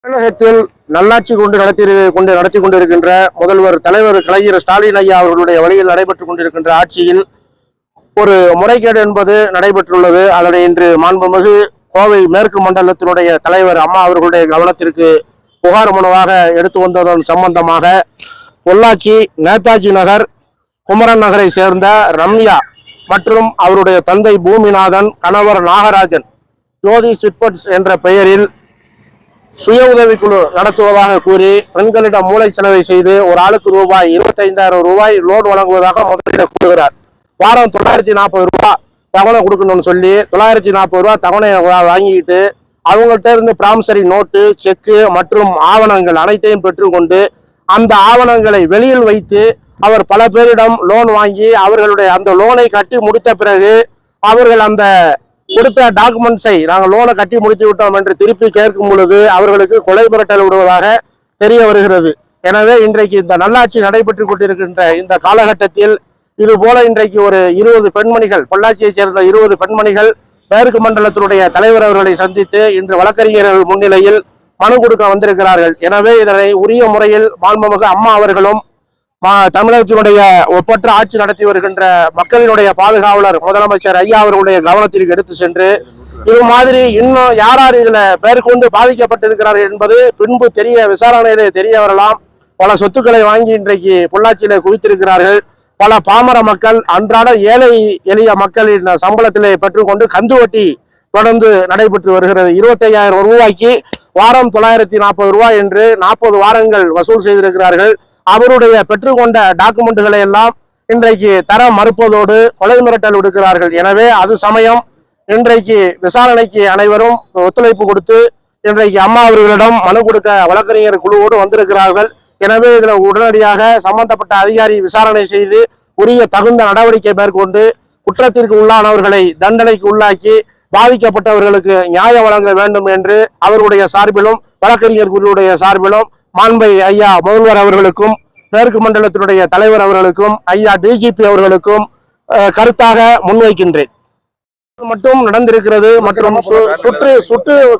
தமிழகத்தில் நல்லாட்சி நடத்தி கொண்டிருக்கின்ற முதல்வர் தலைவர் கலைஞர் ஸ்டாலின் ஐயா அவர்களுடைய வழியில் நடைபெற்றுக் கொண்டிருக்கின்ற ஆட்சியில் ஒரு முறைகேடு என்பது நடைபெற்றுள்ளது. அதனை இன்று மாண்புமிகு கோவை மேற்கு மண்டலத்தினுடைய தலைவர் அம்மா அவர்களுடைய கவனத்திற்கு புகார் மனுவாக எடுத்து வந்ததன் சம்பந்தமாக பொள்ளாச்சி நேதாஜி நகர் குமரன் நகரை சேர்ந்த ரம்யா மற்றும் அவருடைய தந்தை பூமிநாதன், கணவர் நாகராஜன் ஜோதி சிட்பட்ஸ் என்ற பெயரில் சுய உதவிக்குழு நடத்துவதாக கூறி பெண்களிடம் மூளை செலவை செய்து ஒரு ஆளுக்கு ரூபாய் 25,000 லோன் வழங்குவதாக முதலிடம் கூறுகிறார். வாரம் 940 ரூபாய் தவணை கொடுக்கணும்னு சொல்லி 940 ரூபாய் தவணை வாங்கிக்கிட்டு அவங்கள்ட்ட இருந்து பிராமிசரி நோட்டு, செக்கு மற்றும் ஆவணங்கள் அனைத்தையும் பெற்றுக்கொண்டு அந்த ஆவணங்களை வெளியில் வைத்து அவர் பல பேரிடம் லோன் வாங்கி அவர்களுடைய அந்த லோனை கட்டி முடித்த பிறகு அவர்கள் அந்த கொடுத்த டாக்குமெண்ட்ஸை நாங்கள் லோனை கட்டி முடித்து விட்டோம் என்று திருப்பி கேட்கும் பொழுது அவர்களுக்கு கொலை மிரட்டல் விடுவதாக தெரிய வருகிறது. எனவே இன்றைக்கு இந்த நல்லாட்சி நடைபெற்றுக் கொண்டிருக்கின்ற இந்த காலகட்டத்தில் இது போல இன்றைக்கு ஒரு 20 பெண்மணிகள், பொள்ளாச்சியைச் சேர்ந்த 20 பெண்மணிகள் மேற்கு மண்டலத்தினுடைய தலைவர் அவர்களை சந்தித்து இன்று வழக்கறிஞர்கள் முன்னிலையில் மனு கொடுக்க வந்திருக்கிறார்கள். எனவே இதனை உரிய முறையில் மாண்புமிகு அம்மா அவர்களும் தமிழகத்தினுடைய ஒப்பற்ற ஆட்சி நடத்தி வருகின்ற மக்களினுடைய பாதுகாவலர் முதலமைச்சர் ஐயா அவர்களுடைய கவனத்திற்கு எடுத்து சென்று இது மாதிரி இன்னும் யார் யார் இதுல மேற்கொண்டு பாதிக்கப்பட்டிருக்கிறார்கள் என்பது பின்பு விசாரணையிலே தெரிய வரலாம். பல சொத்துக்களை வாங்கி இன்றைக்கு பொள்ளாச்சியிலே குவித்திருக்கிறார்கள். பல பாமர மக்கள், அன்றாட ஏழை எளிய மக்களின் சம்பளத்திலே பெற்றுக்கொண்டு கந்து வட்டி தொடர்ந்து நடைபெற்று வருகிறது. 25,000 ரூபாய்க்கு வாரம் 940 ரூபாய் என்று 40 வாரங்கள் வசூல் செய்திருக்கிறார்கள். அவருடைய பெற்றுக்கொண்ட டாக்குமெண்ட்டுகளை எல்லாம் இன்றைக்கு தர மறுப்பதோடு கொலை மிரட்டல் விடுக்கிறார்கள். எனவே அது சமயம் இன்றைக்கு விசாரணைக்கு அனைவரும் ஒத்துழைப்பு கொடுத்து இன்றைக்கு அம்மா அவர்களிடம் மனு கொடுக்க வழக்கறிஞர் குழுவோடு வந்திருக்கிறார்கள். எனவே இதுல உடனடியாக சம்பந்தப்பட்ட அதிகாரி விசாரணை செய்து உரிய தகுந்த நடவடிக்கை மேற்கொண்டு குற்றத்திற்கு உள்ளானவர்களை தண்டனைக்கு உள்ளாக்கி பாதிக்கப்பட்டவர்களுக்கு நியாயம் வழங்க வேண்டும் என்று அவருடைய சார்பிலும் வழக்கறிஞர் குழுவுடைய சார்பிலும் மாண்பை ஐயா முதல்வர் அவர்களுக்கும் மேற்கு மண்டலத்தினுடைய தலைவர் அவர்களுக்கும் ஐயா டிஜிபி அவர்களுக்கும் கருத்தாக முன்வைக்கின்றேன். மட்டும் நடந்திருக்கிறது மற்றும்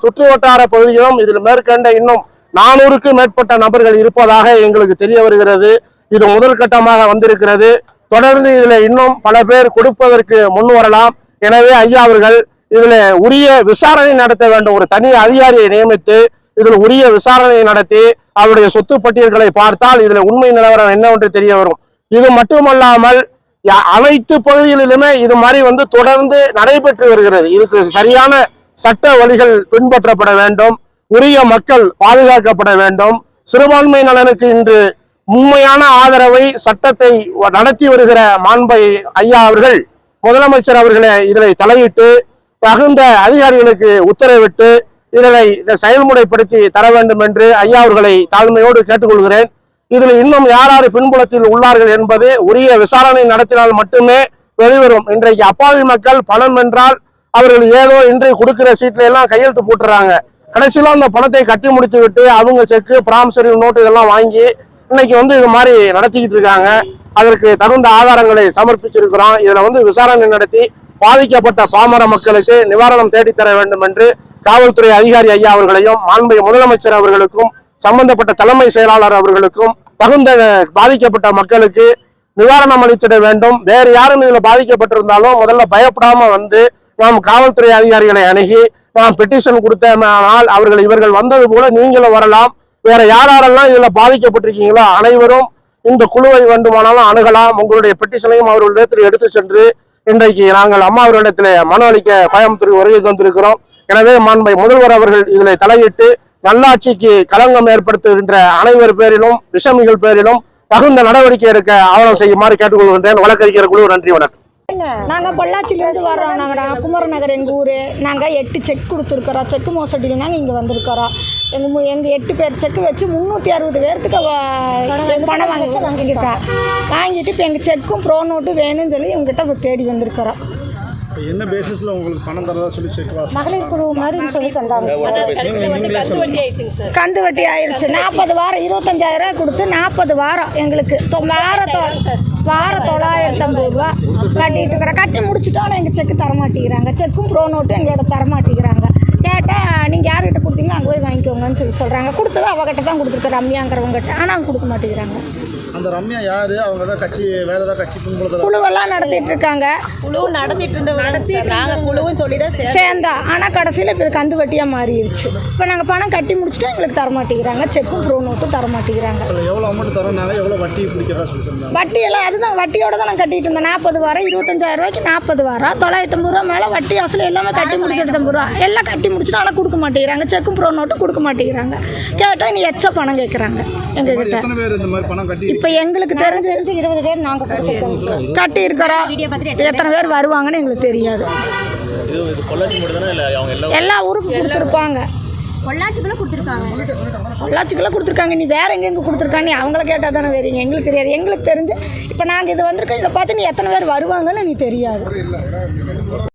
சுற்று வட்டார பகுதியிலும் இதில் மேற்கண்ட இன்னும் 400க்கு மேற்பட்ட நபர்கள் இருப்பதாக எங்களுக்கு தெரிய வருகிறது. இது முதல் கட்டமாக வந்திருக்கிறது. தொடர்ந்து இதுல இன்னும் பல பேர் கொடுப்பதற்கு முன் வரலாம். எனவே ஐயா அவர்கள் இதுல உரிய விசாரணை நடத்த வேண்டும். ஒரு தனி அதிகாரியை நியமித்து இதில் உரிய விசாரணை நடத்தி அவருடைய சொத்து பட்டியல்களை பார்த்தால் இதுல உண்மை நிலவரம் என்னவென்று தெரிய வரும். இது மட்டுமல்லாமல் அனைத்து பகுதிகளிலுமே இது மாதிரி தொடர்ந்து நடைபெற்று வருகிறது. இதுக்கு சரியான சட்ட வழிகள் பின்பற்றப்பட வேண்டும். உரிய மக்கள் பாதுகாக்கப்பட வேண்டும். சிறுபான்மை நலனுக்கு இன்று உண்மையான ஆதரவை சட்டத்தை நடத்தி வருகிற மாண்பை ஐயா அவர்கள் முதலமைச்சர் அவர்களை இதனை தலையிட்டு தகுந்த அதிகாரிகளுக்கு உத்தரவிட்டு இதனை செயல்முறைப்படுத்தி தர வேண்டும் என்று ஐயா அவர்களை தாழ்மையோடு கேட்டுக்கொள்கிறேன். இதில் இன்னும் யார் யார் பின்புலத்தில் உள்ளார்கள் என்பது உரிய விசாரணை நடத்தினால் மட்டுமே வெளிவரும். இன்றைக்கு அப்பாவி மக்கள் பணம் என்றால் அவர்கள் ஏதோ இன்றைக்கு கொடுக்கிற சீட்ல எல்லாம் கையெழுத்து போட்டுறாங்க. கடைசியில அந்த பணத்தை கட்டி முடித்து விட்டு அவங்க செக்கு, பிராமிசரி நோட்டு இதெல்லாம் வாங்கி இன்னைக்கு இது மாதிரி நடத்திக்கிட்டு இருக்காங்க. அதற்கு தகுந்த ஆதாரங்களை சமர்ப்பிச்சிருக்கிறோம். இதுல விசாரணை நடத்தி பாதிக்கப்பட்ட பாமர மக்களுக்கு நிவாரணம் தேடித்தர வேண்டும் என்று காவல்துறை அதிகாரி ஐயா அவர்களையும் மாண்புமிகு முதலமைச்சர் அவர்களுக்கும் சம்பந்தப்பட்ட தலைமை செயலாளர் அவர்களுக்கும் தகுந்த பாதிக்கப்பட்ட மக்களுக்கு நிவாரணம் அளித்திட வேண்டும். வேறு யாரும் இதுல பாதிக்கப்பட்டிருந்தாலும் முதல்ல பயப்படாம நாம் காவல்துறை அதிகாரிகளை அணுகி நாம் பெட்டிஷன் கொடுத்தனால் இவர்கள் வந்தது போல நீங்களும் வரலாம். வேற யாரெல்லாம் இதுல பாதிக்கப்பட்டிருக்கீங்களோ அனைவரும் இந்த குழுவை வேண்டுமானாலும் அணுகலாம். உங்களுடைய பெட்டிஷனையும் அவர்களிடத்தில் எடுத்து சென்று இன்றைக்கு நாங்கள் அம்மா அவர்களிடத்தில் மனு அளிக்க கோயம்புத்தூர் வருகை தந்திருக்கிறோம். எனவே மாண்பை முதல்வர் அவர்கள் இதில் தலையிட்டு நல்லாட்சிக்கு களங்கம் ஏற்படுத்துகின்ற அனைவர் பேரிலும் விஷமிகள் பேரிலும் தகுந்த நடவடிக்கை எடுக்க ஆவணம் செய்யுமாறு கேட்டுக்கொள்கின்றேன். வழக்கறிஞர் குழு நன்றி, வணக்கம். நாங்கள் பொள்ளாச்சியிலேருந்து வர்றோம். நாங்கள் குமரன் நகர் எங்கள் ஊர். நாங்கள் 8 செக் கொடுத்துருக்குறோம். செக்கு மோசடியில் நாங்கள் இங்கே வந்திருக்கிறோம். எங்கள் 8 பேர் செக்கு வச்சு 360 பேர்த்துக்கு பணம் வாங்கிட்டு இப்போ எங்கள் செக்கும் ப்ரோ நோட்டு வேணும்னு சொல்லி இவங்ககிட்ட தேடி வந்திருக்கிறோம். என்ன பேசிஸ்ல உங்களுக்கு பணம் தரதா சொல்லி மகளிர் குழு மாதிரின்னு சொல்லி தந்தாங்க. கந்து வட்டி ஆயிடுச்சு. 40 வாரம் 25,000 கொடுத்து 40 வாரம் எங்களுக்கு வாரம் 950 ரூபா கட்டிட்டு இருக்கிறோம். கட்டி முடிச்சுட்டோம். எங்கள் செக்கு தரமாட்டேங்கிறாங்க. செக்கும் ப்ரோ நோட்டும் எங்களோட தரமாட்டேங்கிறாங்க. கேட்டால் நீங்கள் யார்கிட்ட கொடுத்தீங்களோ அங்கே போய் வாங்கிக்கோங்கன்னு சொல்கிறாங்க. கொடுத்தது அவகிட்ட தான் கொடுத்துருக்க ரம்யாங்கிறவங்ககிட்ட. ஆனால் அவங்க கொடுக்க மாட்டேங்கிறாங்க. அந்த ரம்யா யாரு? அவங்க தான் கட்சி வேற ஏதாவது கட்சி குழுவெல்லாம் நடத்திட்டு இருக்காங்க. குழு நடத்திட்டு நாங்கள் குழுவும் சொல்லி தான் சேர்ந்தா. ஆனால் கடைசியில் இப்போ கந்து வட்டியாக மாறிடுச்சு. இப்போ நாங்கள் பணம் கட்டி முடிச்சுட்டு எங்களுக்கு தரமாட்டேங்கிறாங்க. செக்கும் ப்ரோ நோட்டும் தரமாட்டேங்கிறாங்க. எவ்வளோ அமௌண்ட் தரோம்னாங்க, எவ்வளோ வட்டி பிடிக்கிறதா சொல்லியிருந்தாங்க. வட்டியெல்லாம் அதுதான் வட்டியோட தான் நான் கட்டிட்டு இருந்தேன். 40 வாரம் 25,000 ரூபாய்க்கு 40 வாரம் 950 ரூபா மேலே வட்டி அசல் எல்லாமே கட்டி முடிச்சுட்டு 50 ரூபா எல்லாம் கட்டி முடிச்சுட்டு. ஆனால் கொடுக்க மாட்டேங்கிறாங்க. செக்கும் ப்ரோ நோட்டும் கொடுக்க மாட்டேங்கிறாங்க. கேட்டால் இனி எச்ச பணம் கேட்குறாங்க எங்ககிட்ட. எத்தனை பேர் இந்த மாதிரி பணம் கட்டி? இப்போ எங்களுக்கு தெரிஞ்சு 20 பேர் நாங்கள் கட்டி இருக்கிறோம். எத்தனை பேர் வருவாங்கன்னு எங்களுக்கு தெரியாது. எல்லா ஊருக்கும் கொடுத்துருப்பாங்க. பொள்ளாச்சிக்குள்ளே கொடுத்துருக்காங்க. நீ வேற எங்கெங்கே கொடுத்துருக்காங்க, நீ அவங்கள கேட்டால் தானே வரீங்க. எங்களுக்கு தெரியாது. எங்களுக்கு தெரிஞ்சு இப்போ நாங்கள் இது வந்திருக்கோம். இதை பார்த்து நீ எத்தனை பேர் வருவாங்கன்னு நீ தெரியாது.